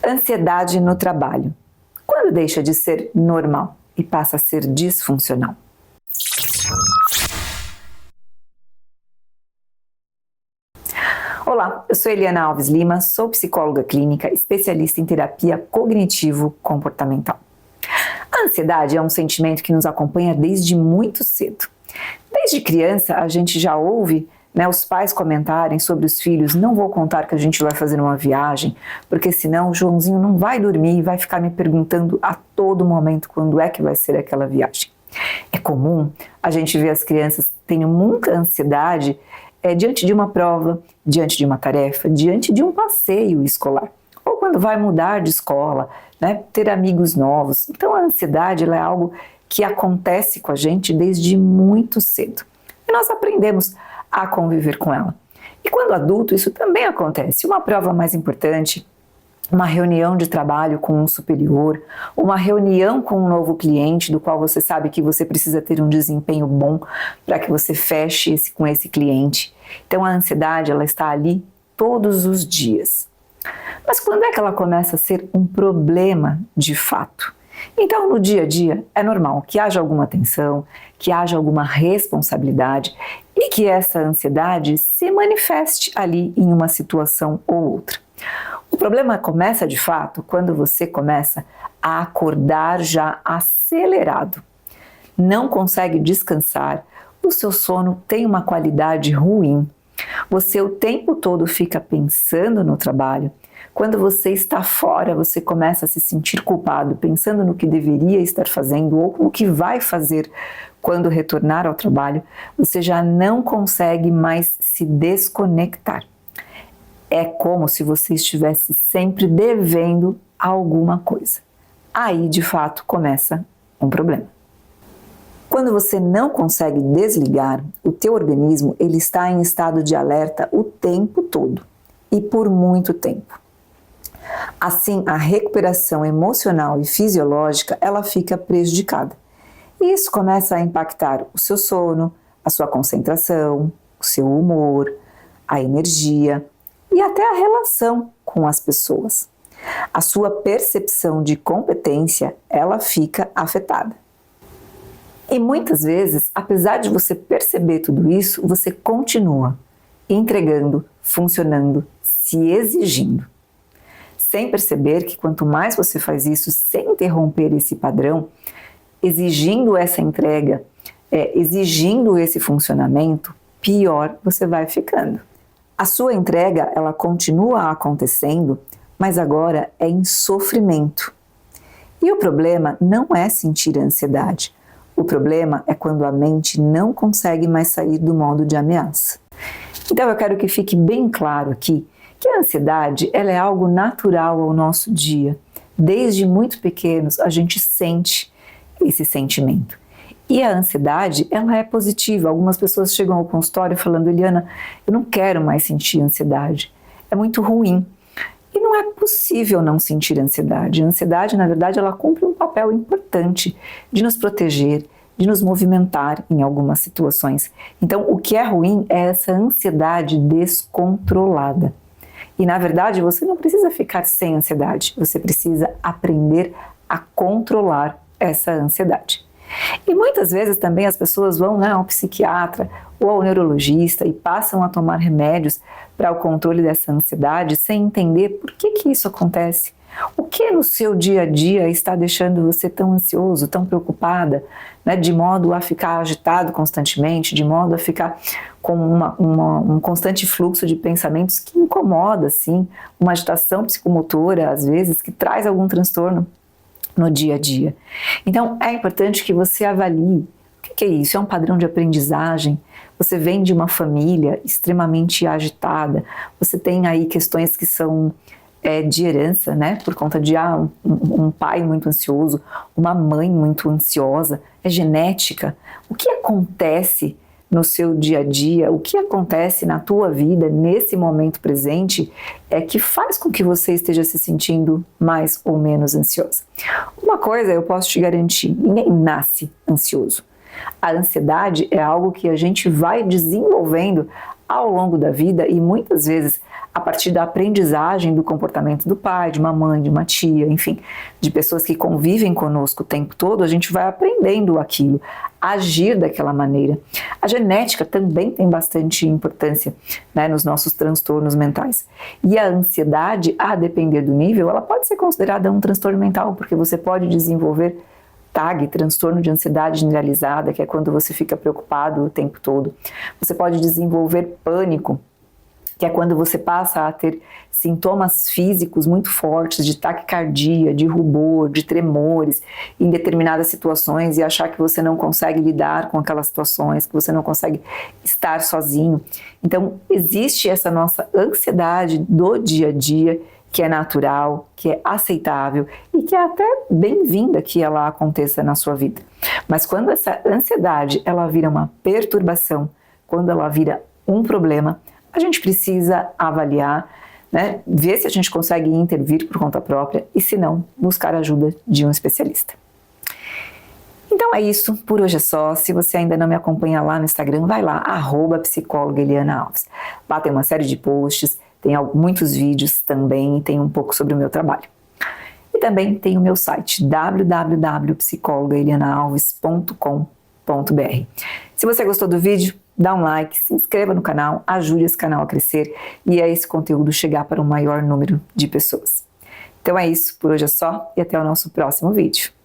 Ansiedade no trabalho. Quando deixa de ser normal e passa a ser disfuncional? Olá, eu sou Eliana Alves Lima, sou psicóloga clínica, especialista em terapia cognitivo-comportamental. A ansiedade é um sentimento que nos acompanha desde muito cedo. Desde criança, a gente já ouve os pais comentarem sobre os filhos: não vou contar que a gente vai fazer uma viagem, porque senão o Joãozinho não vai dormir e vai ficar me perguntando a todo momento quando é que vai ser aquela viagem. É comum a gente ver as crianças tendo muita ansiedade diante de uma prova, diante de uma tarefa, diante de um passeio escolar, ou quando vai mudar de escola, ter amigos novos. Então a ansiedade é algo que acontece com a gente desde muito cedo e nós aprendemos a conviver com ela. E quando adulto isso também acontece. Uma prova mais importante, uma reunião de trabalho com um superior, uma reunião com um novo cliente do qual você sabe que você precisa ter um desempenho bom para que você feche com esse cliente. Então a ansiedade ela está ali todos os dias. Mas quando é que ela começa a ser um problema de fato? Então, no dia a dia, é normal que haja alguma tensão, que haja alguma responsabilidade e que essa ansiedade se manifeste ali em uma situação ou outra. O problema começa de fato quando você começa a acordar já acelerado, não consegue descansar, o seu sono tem uma qualidade ruim, você o tempo todo fica pensando no trabalho. Quando você está fora, você começa a se sentir culpado, pensando no que deveria estar fazendo ou no que vai fazer quando retornar ao trabalho. Você já não consegue mais se desconectar. É como se você estivesse sempre devendo alguma coisa. Aí, de fato, começa um problema. Quando você não consegue desligar, o teu organismo ele está em estado de alerta o tempo todo e por muito tempo. Assim, a recuperação emocional e fisiológica, ela fica prejudicada. E isso começa a impactar o seu sono, a sua concentração, o seu humor, a energia e até a relação com as pessoas. A sua percepção de competência, ela fica afetada. E muitas vezes, apesar de você perceber tudo isso, você continua entregando, funcionando, se exigindo. Sem perceber que quanto mais você faz isso sem interromper esse padrão, exigindo essa entrega, exigindo esse funcionamento, pior você vai ficando. A sua entrega, ela continua acontecendo, mas agora é em sofrimento. E o problema não é sentir ansiedade. O problema é quando a mente não consegue mais sair do modo de ameaça. Então eu quero que fique bem claro aqui que a ansiedade ela é algo natural ao nosso dia. Desde muito pequenos a gente sente esse sentimento. E a ansiedade ela é positiva. Algumas pessoas chegam ao consultório falando: Eliana, eu não quero mais sentir ansiedade. É muito ruim. E não é possível não sentir ansiedade. A ansiedade, na verdade, ela cumpre um papel importante de nos proteger, de nos movimentar em algumas situações. Então, o que é ruim é essa ansiedade descontrolada. E, na verdade, você não precisa ficar sem ansiedade, você precisa aprender a controlar essa ansiedade. E muitas vezes também as pessoas vão ao psiquiatra ou ao neurologista e passam a tomar remédios para o controle dessa ansiedade sem entender por que isso acontece. O que no seu dia a dia está deixando você tão ansioso, tão preocupada, de modo a ficar agitado constantemente, de modo a ficar com um constante fluxo de pensamentos que incomoda, sim, uma agitação psicomotora, às vezes, que traz algum transtorno no dia a dia. Então, é importante que você avalie o que é isso. É um padrão de aprendizagem? Você vem de uma família extremamente agitada, você tem aí questões que são de herança, por conta de um pai muito ansioso, uma mãe muito ansiosa, é genética. O que acontece no seu dia a dia, o que acontece na tua vida nesse momento presente que faz com que você esteja se sentindo mais ou menos ansiosa? Uma coisa eu posso te garantir: ninguém nasce ansioso. A ansiedade é algo que a gente vai desenvolvendo ao longo da vida e muitas vezes a partir da aprendizagem do comportamento do pai, de uma mãe, de uma tia, enfim, de pessoas que convivem conosco o tempo todo, a gente vai aprendendo aquilo, agir daquela maneira. A genética também tem bastante importância, né, nos nossos transtornos mentais. E a ansiedade, a depender do nível, ela pode ser considerada um transtorno mental, porque você pode desenvolver TAG, transtorno de ansiedade generalizada, que é quando você fica preocupado o tempo todo. Você pode desenvolver pânico, que é quando você passa a ter sintomas físicos muito fortes de taquicardia, de rubor, de tremores em determinadas situações e achar que você não consegue lidar com aquelas situações, que você não consegue estar sozinho. Então, existe essa nossa ansiedade do dia a dia, que é natural, que é aceitável e que é até bem-vinda que ela aconteça na sua vida. Mas quando essa ansiedade ela vira uma perturbação, quando ela vira um problema, a gente precisa avaliar, né, ver se a gente consegue intervir por conta própria e, se não, buscar a ajuda de um especialista. Então é isso, por hoje é só. Se você ainda não me acompanha lá no Instagram, vai lá, @psicóloga Eliana Alves. Lá tem uma série de posts, tem muitos vídeos também e tem um pouco sobre o meu trabalho. E também tem o meu site, www.psicologaelianaalves.com.br. Se você gostou do vídeo, dá um like, se inscreva no canal, ajude esse canal a crescer e a esse conteúdo chegar para um maior número de pessoas. Então é isso, por hoje é só e até o nosso próximo vídeo.